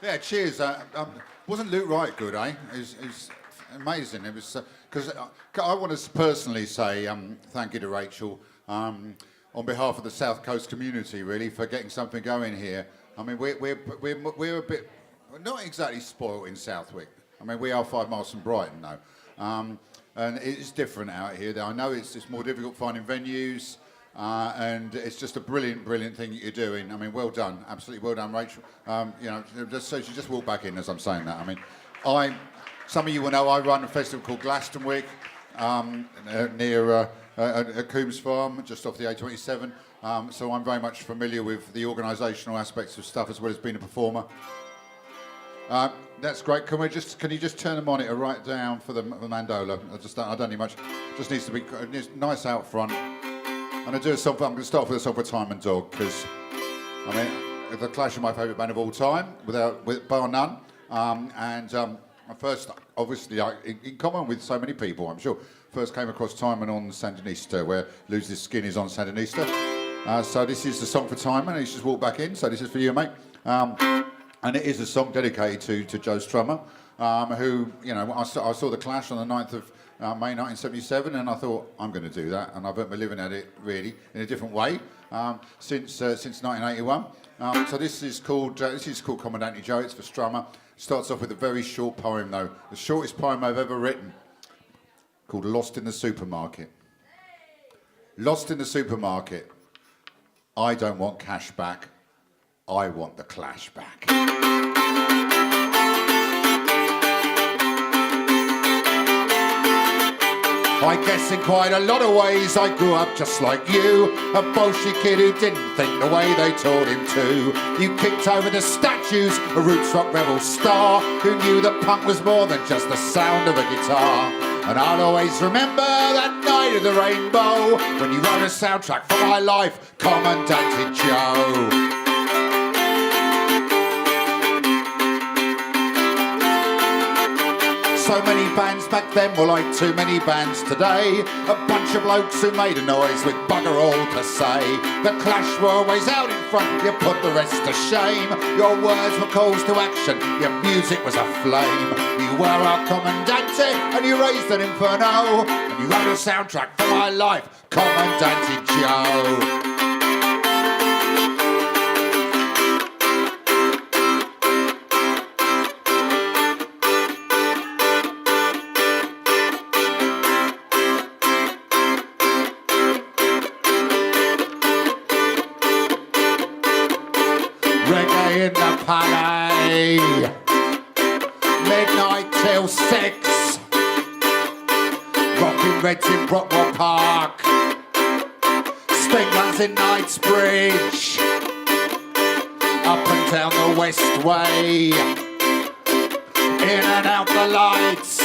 Yeah, cheers. Wasn't Luke Wright good, eh? It's amazing. It was because I want to personally say thank you to Rachel on behalf of the South Coast community, really, for getting something going here. I mean, we're a bit not exactly spoilt in Southwick. I mean, we are 5 miles from Brighton, though, and it's different out here. I know it's more difficult finding venues. And it's just a brilliant thing that you're doing. I mean, well done, absolutely well done, Rachel. You know, just so she just walked back in as I'm saying that. I mean, some of you will know I run a festival called Glastonwick near at Coombs Farm, just off the A27. So I'm very much familiar with the organisational aspects of stuff as well as being a performer. That's great. Can you just turn the monitor right down for the mandola? I don't need much. Just needs to be nice out front. I'm going to start off with a song for Time and Dog because, I mean, The Clash are my favourite band of all time, bar none. First, obviously, in common with so many people, I'm sure, first came across Timon on Sandinista, where Lose This Skin is on Sandinista. So this is the song for Timon. He's just walked back in, so this is for you, mate. And it is a song dedicated to Joe Strummer, who, you know, I saw The Clash on the 9th of May 1977, and I thought I'm going to do that, and I've been living at it really in a different way since 1981. So this is called Commandante Joe. It's for Strummer. Starts off with a very short poem, though, the shortest poem I've ever written, called "Lost in the Supermarket." Lost in the supermarket. I don't want cash back. I want the Clash back. I guess in quite a lot of ways I grew up just like you, a bolshy kid who didn't think the way they taught him to. You kicked over the statues, a roots rock rebel star who knew that punk was more than just the sound of a guitar. And I'll always remember that night of the rainbow when you wrote a soundtrack for my life, Commandante Joe. So many bands back then were like too many bands today. A bunch of blokes who made a noise with bugger all to say. The Clash were always out in front, you put the rest to shame. Your words were calls to action, your music was a flame. You were our Commandante and you raised an inferno. And you wrote a soundtrack for my life, Commandante Joe. In the Palais, midnight till 6, rocking Reds in Brockwell Park, Stinglands in Knightsbridge, up and down the West Way, in and out the lights,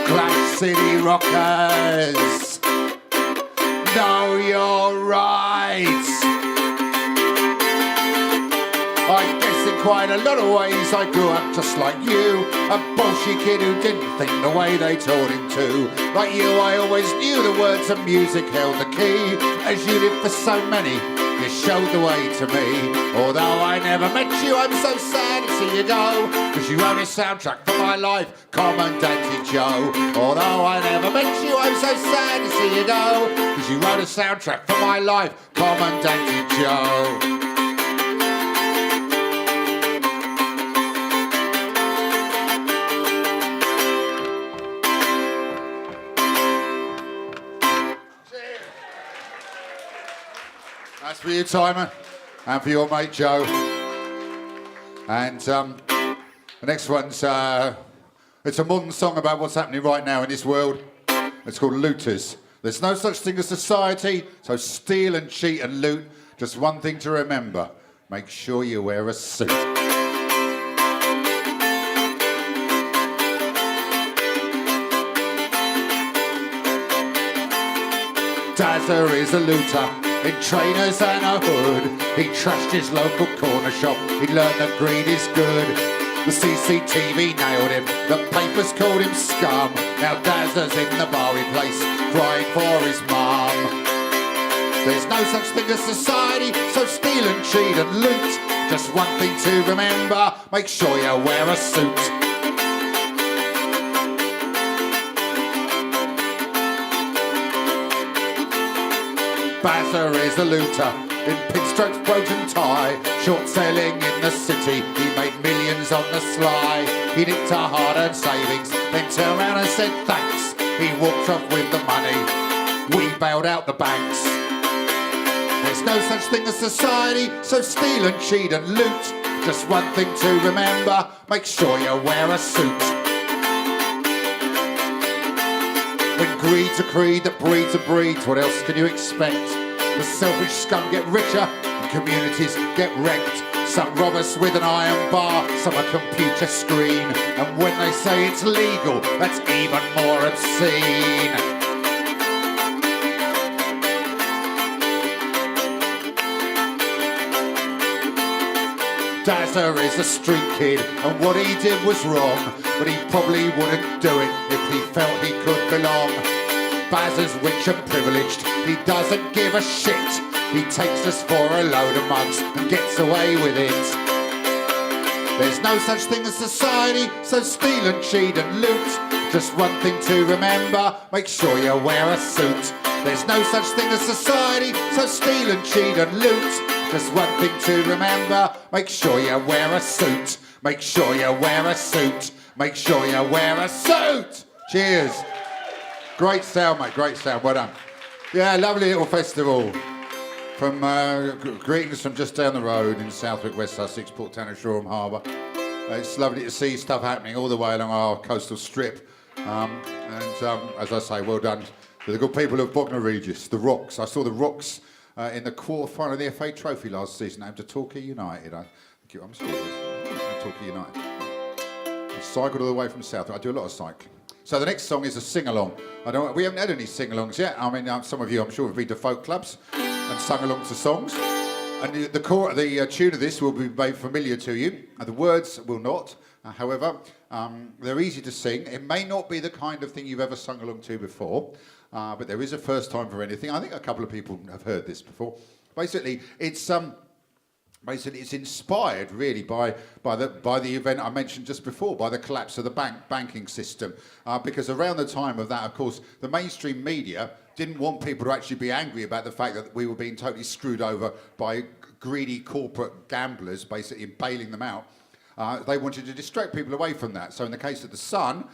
Clash City Rockers, know your rights. I guess in quite a lot of ways I grew up just like you, a bolshy kid who didn't think the way they taught him to. Like you, I always knew the words of music held the key. As you did for so many, you showed the way to me. Although I never met you, I'm so sad to see you go, cause you wrote a soundtrack for my life, Commandante Joe. Although I never met you, I'm so sad to see you go, cause you wrote a soundtrack for my life, Commandante Joe. That's for you, Timer, and for your mate, Joe. And the next one's, it's a modern song about what's happening right now in this world. It's called Looters. There's no such thing as society, so steal and cheat and loot. Just one thing to remember, make sure you wear a suit. Dazza is a looter in trainers and a hood. He trashed his local corner shop. He learned that greed is good. The CCTV nailed him. The papers called him scum. Now Dazza's in the Bowery place crying for his mum. There's no such thing as society, so steal and cheat and loot. Just one thing to remember, make sure you wear a suit. Bazza is a looter in pinstripes, broken tie, short selling in the city. He made millions on the sly. He nicked our hard-earned savings, then turned around and said thanks. He walked off with the money. We bailed out the banks. There's no such thing as society, so steal and cheat and loot. Just one thing to remember, make sure you wear a suit. When greed's a creed that breeds a breed, what else can you expect? The selfish scum get richer and communities get wrecked. Some rob us with an iron bar, some a computer screen. And when they say it's legal, that's even more obscene. Dazza is a street kid, and what he did was wrong, but he probably wouldn't do it if he felt he could belong. Bazza's rich and privileged, he doesn't give a shit. He takes us for a load of mugs and gets away with it. There's no such thing as society, so steal and cheat and loot. Just one thing to remember, make sure you wear a suit. There's no such thing as society, so steal and cheat and loot. Just one thing to remember, make sure you wear a suit. Make sure you wear a suit. Make sure you wear a suit. Cheers. Great sound, mate, great sound, well done. Yeah, lovely little festival. From greetings from just down the road in Southwick, West Sussex, Port Town and Shoreham Harbour. It's lovely to see stuff happening all the way along our coastal strip. As I say, well done to the good people of Bognor Regis, the Rocks. I saw the Rocks in the quarter-final of the FA Trophy last season, home to Torquay United. I'm sure it was Torquay United. I cycled all the way from Southwick. I do a lot of cycling. So the next song is a sing-along. We haven't had any sing-alongs yet. I mean, some of you, I'm sure, have been to folk clubs and sung along to songs. And the tune of this will be made familiar to you. And the words will not. However, they're easy to sing. It may not be the kind of thing you've ever sung along to before, but there is a first time for anything. I think a couple of people have heard this before. Basically, it's inspired really by the event I mentioned just before, by the collapse of the banking system. Because around the time of that, of course, the mainstream media didn't want people to actually be angry about the fact that we were being totally screwed over by greedy corporate gamblers, basically bailing them out. They wanted to distract people away from that. So in the case of The Sun,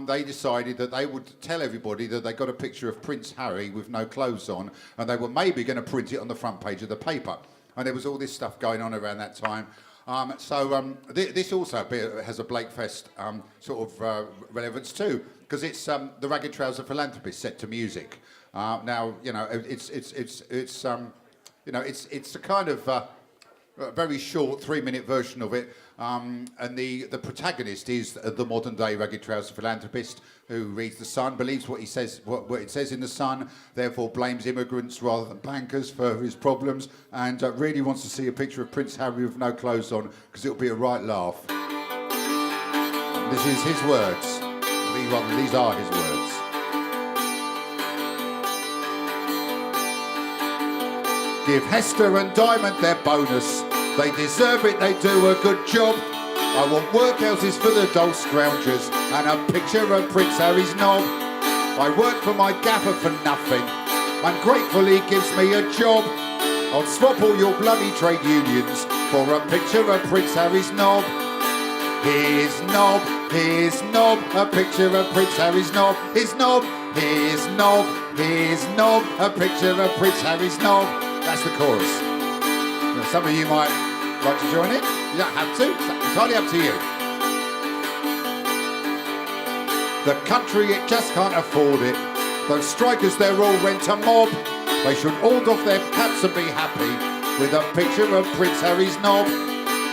they decided that they would tell everybody that they got a picture of Prince Harry with no clothes on, and they were maybe going to print it on the front page of the paper. And there was all this stuff going on around that time. This also has a Blakefest relevance too, because it's the Ragged Trouser Philanthropist set to music. Now, you know, it's a kind of a very short 3-minute version of it, and the protagonist is the modern day Ragged Trouser Philanthropist who reads The Sun, believes what it says in The Sun, therefore blames immigrants rather than bankers for his problems, and really wants to see a picture of Prince Harry with no clothes on because it'll be a right laugh. This is his words. These are his words. Give Hester and Diamond their bonus. They deserve it, they do a good job. I want workhouses for the dull scroungers and a picture of Prince Harry's knob. I work for my gaffer for nothing. I'm grateful he gives me a job. I'll swap all your bloody trade unions for a picture of Prince Harry's knob. His knob, a picture of Prince Harry's knob. His knob, his knob, his knob, a picture of Prince Harry's knob. That's the chorus. Now, some of you might like to join in. You don't have to. It's entirely up to you. The country, it just can't afford it. Those strikers, they're all rent a mob. They should all doff their caps and be happy with a picture of Prince Harry's knob.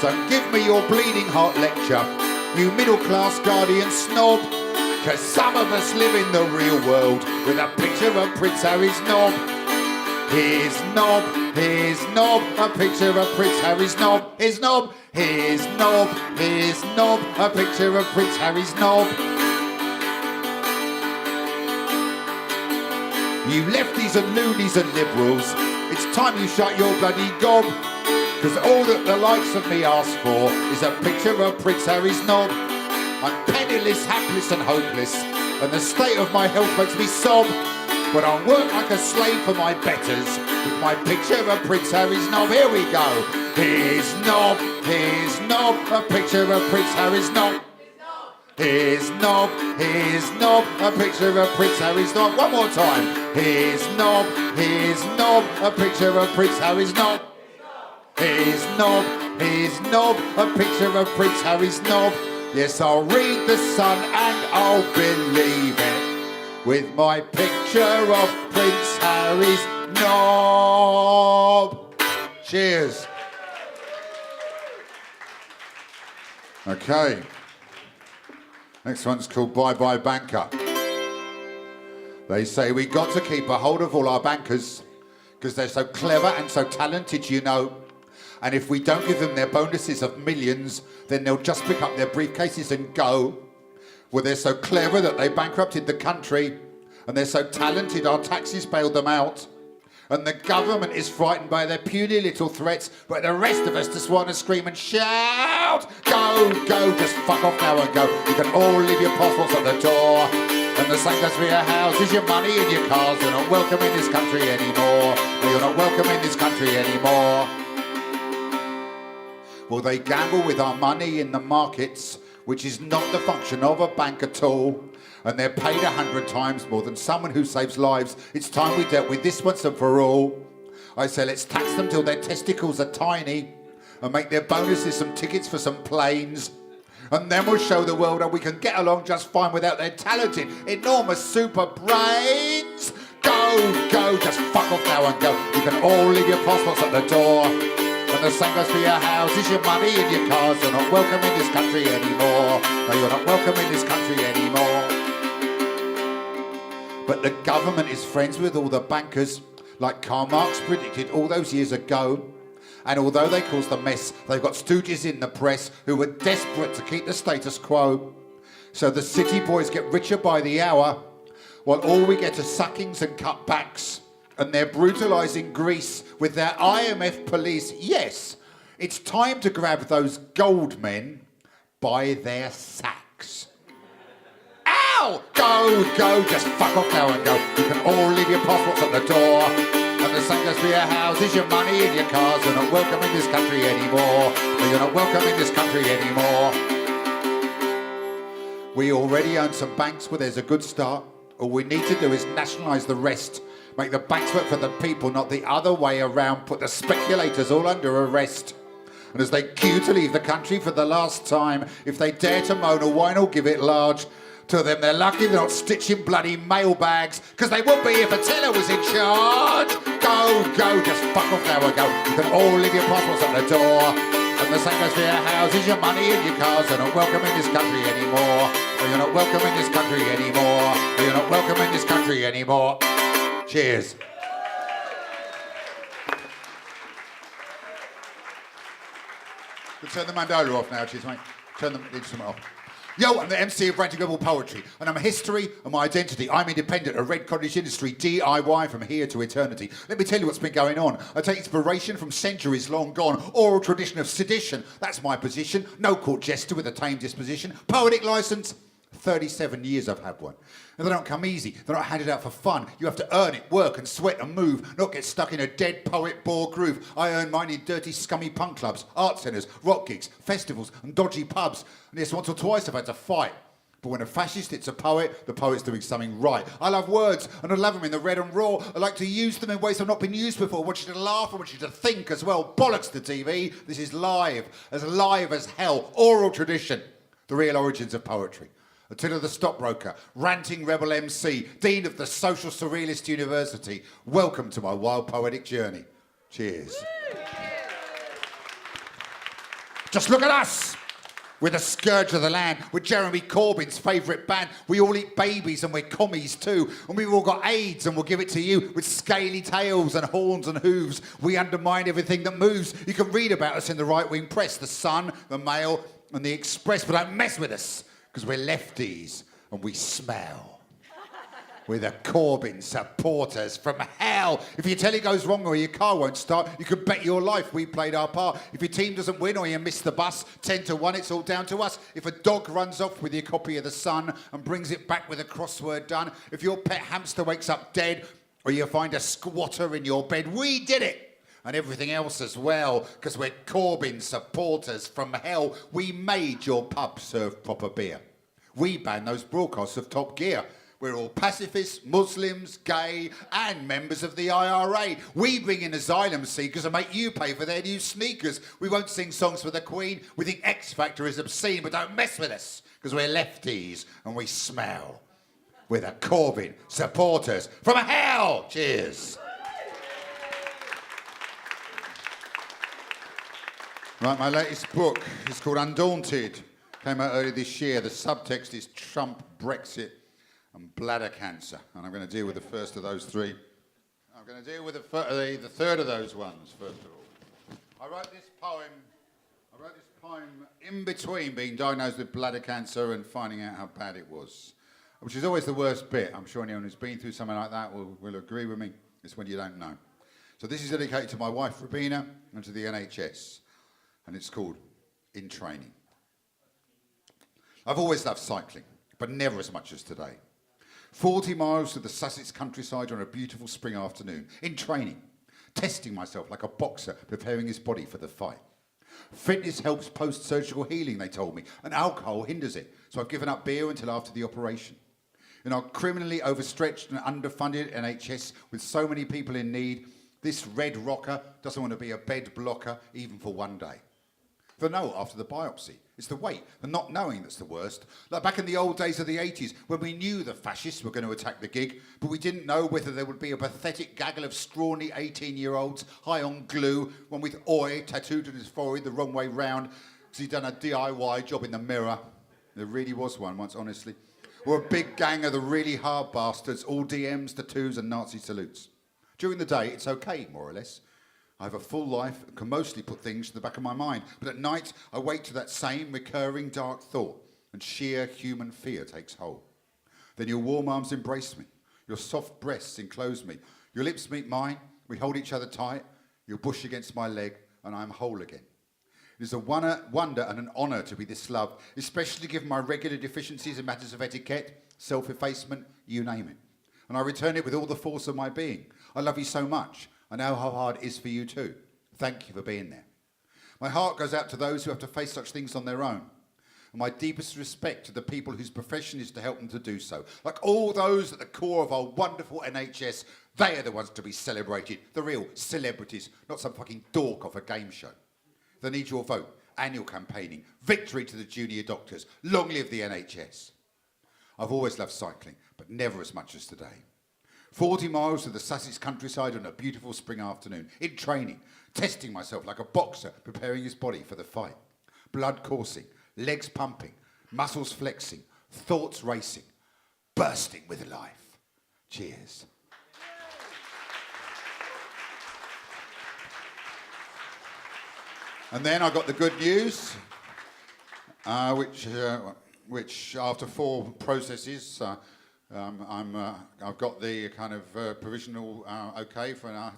Don't give me your bleeding heart lecture, you middle-class guardian snob. Cause some of us live in the real world with a picture of Prince Harry's knob. His knob, a picture of Prince Harry's knob. His knob, his knob, his knob, a picture of Prince Harry's knob. You lefties and loonies and liberals, it's time you shut your bloody gob. Because all that the likes of me ask for is a picture of Prince Harry's knob. I'm penniless, hapless and hopeless, and the state of my health makes me sob. But I'll work like a slave for my betters with my picture of Prince Harry's knob. Here we go. His knob, a picture of Prince Harry's knob. His knob, a picture of Prince Harry's knob. One more time. His knob, a picture of Prince Harry's knob. His knob, a picture of Prince Harry's knob. Yes, I'll read the Sun and I'll believe it with my picture of Prince Harry's knob. Cheers. Okay. Next one's called Bye Bye Banker. They say we got to keep a hold of all our bankers because they're so clever and so talented, you know. And if we don't give them their bonuses of millions, then they'll just pick up their briefcases and go. Well, they're so clever that they bankrupted the country, and they're so talented our taxes bailed them out. And the government is frightened by their puny little threats, but the rest of us just want to scream and shout. Go, just fuck off now and go. You can all leave your passports at the door. And the same goes for your houses, your money and your cars. You're not welcome in this country anymore. No, you're not welcome in this country anymore. Well, they gamble with our money in the markets, which is not the function of a bank at all. And they're paid 100 times more than someone who saves lives. It's time we dealt with this once and for all. I say let's tax them till their testicles are tiny and make their bonuses some tickets for some planes. And then we'll show the world that we can get along just fine without their talented, enormous super brains. Go, just fuck off now and go. You can all leave your passports at the door. And the same goes for your houses, your money and your cars. You're not welcome in this country anymore. No, you're not welcome in this country anymore. But the government is friends with all the bankers, like Karl Marx predicted all those years ago. And although they caused a mess, they've got stooges in the press who were desperate to keep the status quo. So the city boys get richer by the hour, while all we get are suckings and cutbacks. And they're brutalising Greece with their IMF police. Yes, it's time to grab those gold men by their sacks. Ow! Go, just fuck off now and go. You can all leave your passports at the door. And the same goes for your houses, your money and your cars. You're not welcome in this country anymore. No, you're not welcome in this country anymore. We already own some banks where there's a good start. All we need to do is nationalise the rest. Make the banks work for the people, not the other way around. Put the speculators all under arrest. And as they queue to leave the country for the last time, if they dare to moan or whine or give it large, to them they're lucky they're not stitching bloody mailbags, because they would be if Attilla was in charge. Go, just fuck off now and go. You can all leave your passports at the door. And the same goes for your houses, your money and your cars. You're not welcome in this country anymore. No, you're not welcome in this country anymore. No, you're not welcome in this country anymore. Cheers. We'll turn the mandola off now, cheers, mate. Turn the instrument off. Yo, I'm the MC of Ranting Global Poetry, and I'm history and my identity. I'm independent, a red cottage industry, DIY from here to eternity. Let me tell you what's been going on. I take inspiration from centuries long gone, oral tradition of sedition. That's my position. No court jester with a tame disposition. Poetic licence. 37 years I've had one. And they don't come easy. They're not handed out for fun. You have to earn it, work and sweat and move, not get stuck in a dead poet bore groove. I earn mine in dirty, scummy punk clubs, art centres, rock gigs, festivals and dodgy pubs. And yes, once or twice I've had to fight. But when a fascist hits a poet, the poet's doing something right. I love words, and I love them in the red and raw. I like to use them in ways they've not been used before. I want you to laugh, I want you to think as well. Bollocks to TV. This is live as hell. Oral tradition. The real origins of poetry. Attilla the Stockbroker, ranting rebel MC, Dean of the Social Surrealist University. Welcome to my wild poetic journey. Cheers. Just look at us. We're the scourge of the land. We're Jeremy Corbyn's favourite band. We all eat babies and we're commies too. And we've all got AIDS and we'll give it to you with scaly tails and horns and hooves. We undermine everything that moves. You can read about us in the right-wing press, the Sun, the Mail and the Express, but don't mess with us. Because we're lefties and we smell. We're the Corbyn supporters from hell. If your telly goes wrong or your car won't start, you can bet your life we played our part. If your team doesn't win or you miss the bus, 10-1, it's all down to us. If a dog runs off with your copy of The Sun and brings it back with a crossword done, if your pet hamster wakes up dead or you find a squatter in your bed, we did it. And everything else as well, because we're Corbyn supporters from hell. We made your pub serve proper beer. We banned those broadcasts of Top Gear. We're all pacifists, Muslims, gay, and members of the IRA. We bring in asylum seekers and make you pay for their new sneakers. We won't sing songs for the Queen. We think X Factor is obscene, but don't mess with us, because we're lefties and we smell. We're the Corbyn supporters from hell. Cheers. Right, my latest book is called Undaunted. Came out earlier this year. The subtext is Trump, Brexit, and bladder cancer. And I'm going to deal with the first of those three. I'm going to deal with the third of those ones, first of all. I wrote this poem in between being diagnosed with bladder cancer and finding out how bad it was, which is always the worst bit. I'm sure anyone who's been through something like that will agree with me. It's when you don't know. So this is dedicated to my wife, Rabina, and to the NHS. And it's called In Training. I've always loved cycling, but never as much as today. 40 miles to the Sussex countryside on a beautiful spring afternoon, in training, testing myself like a boxer preparing his body for the fight. Fitness helps post-surgical healing, they told me, and alcohol hinders it, so I've given up beer until after the operation. In our criminally overstretched and underfunded NHS with so many people in need, this red rocker doesn't want to be a bed blocker even for one day. The no after the biopsy. It's the wait, the not knowing that's the worst. Like back in the old days of the 80s, when we knew the fascists were going to attack the gig, but we didn't know whether there would be a pathetic gaggle of scrawny 18-year-olds high on glue, one with oi tattooed on his forehead the wrong way round, because he'd done a DIY job in the mirror. There really was one once, honestly. Or a big gang of the really hard bastards, all DMs, tattoos, and Nazi salutes. During the day, it's okay, more or less. I have a full life and can mostly put things to the back of my mind. But at night, I wake to that same recurring dark thought, and sheer human fear takes hold. Then your warm arms embrace me. Your soft breasts enclose me. Your lips meet mine. We hold each other tight. Your bush against my leg, and I am whole again. It is a wonder and an honour to be this loved, especially given my regular deficiencies in matters of etiquette, self-effacement, you name it. And I return it with all the force of my being. I love you so much. I know how hard it is for you too. Thank you for being there. My heart goes out to those who have to face such things on their own. And my deepest respect to the people whose profession is to help them to do so. Like all those at the core of our wonderful NHS, they are the ones to be celebrated. The real celebrities, not some fucking dork off a game show. They need your vote. Annual campaigning. Victory to the junior doctors. Long live the NHS. I've always loved cycling, but never as much as today. 40 miles to the Sussex countryside on a beautiful spring afternoon, in training, testing myself like a boxer preparing his body for the fight. Blood coursing, legs pumping, muscles flexing, thoughts racing, bursting with life. Cheers. And then I got the good news, which after 4 processes, I've got the kind of provisional okay for I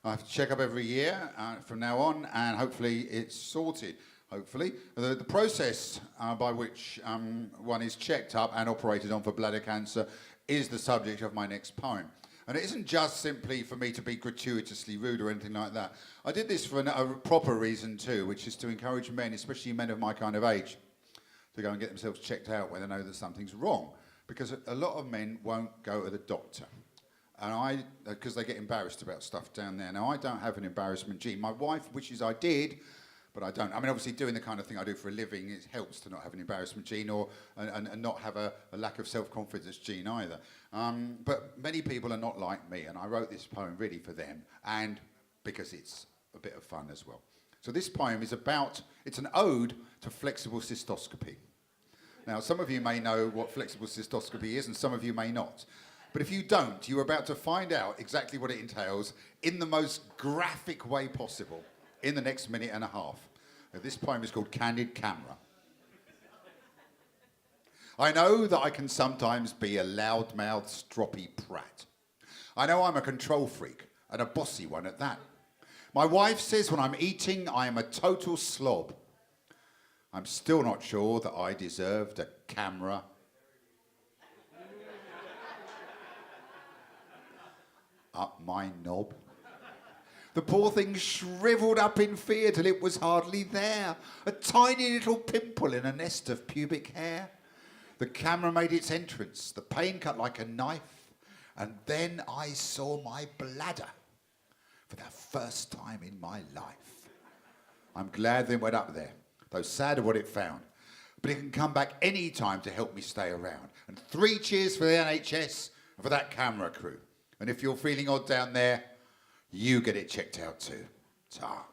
have to check up every year from now on, and hopefully it's sorted. Hopefully, the process by which one is checked up and operated on for bladder cancer is the subject of my next poem. And it isn't just simply for me to be gratuitously rude or anything like that. I did this for a proper reason too, which is to encourage men, especially men of my kind of age, to go and get themselves checked out when they know that something's wrong. Because a lot of men won't go to the doctor. And because they get embarrassed about stuff down there. Now, I don't have an embarrassment gene. My wife wishes I did, but I don't. I mean, obviously, doing the kind of thing I do for a living, it helps to not have an embarrassment gene and not have a lack of self-confidence gene either. But many people are not like me, and I wrote this poem really for them, and because it's a bit of fun as well. So this poem is it's an ode to flexible cystoscopy. Now, some of you may know what flexible cystoscopy is, and some of you may not. But if you don't, you're about to find out exactly what it entails in the most graphic way possible in the next minute and a half. Now, this poem is called Candid Camera. I know that I can sometimes be a loudmouthed, stroppy prat. I know I'm a control freak, and a bossy one at that. My wife says when I'm eating, I am a total slob. I'm still not sure that I deserved a camera. Up my knob. The poor thing shriveled up in fear till it was hardly there. A tiny little pimple in a nest of pubic hair. The camera made its entrance, the pain cut like a knife, and then I saw my bladder for the first time in my life. I'm glad they went up there, though sad of what it found. But it can come back any time to help me stay around. And 3 cheers for the NHS and for that camera crew. And if you're feeling odd down there, you get it checked out too. Ta.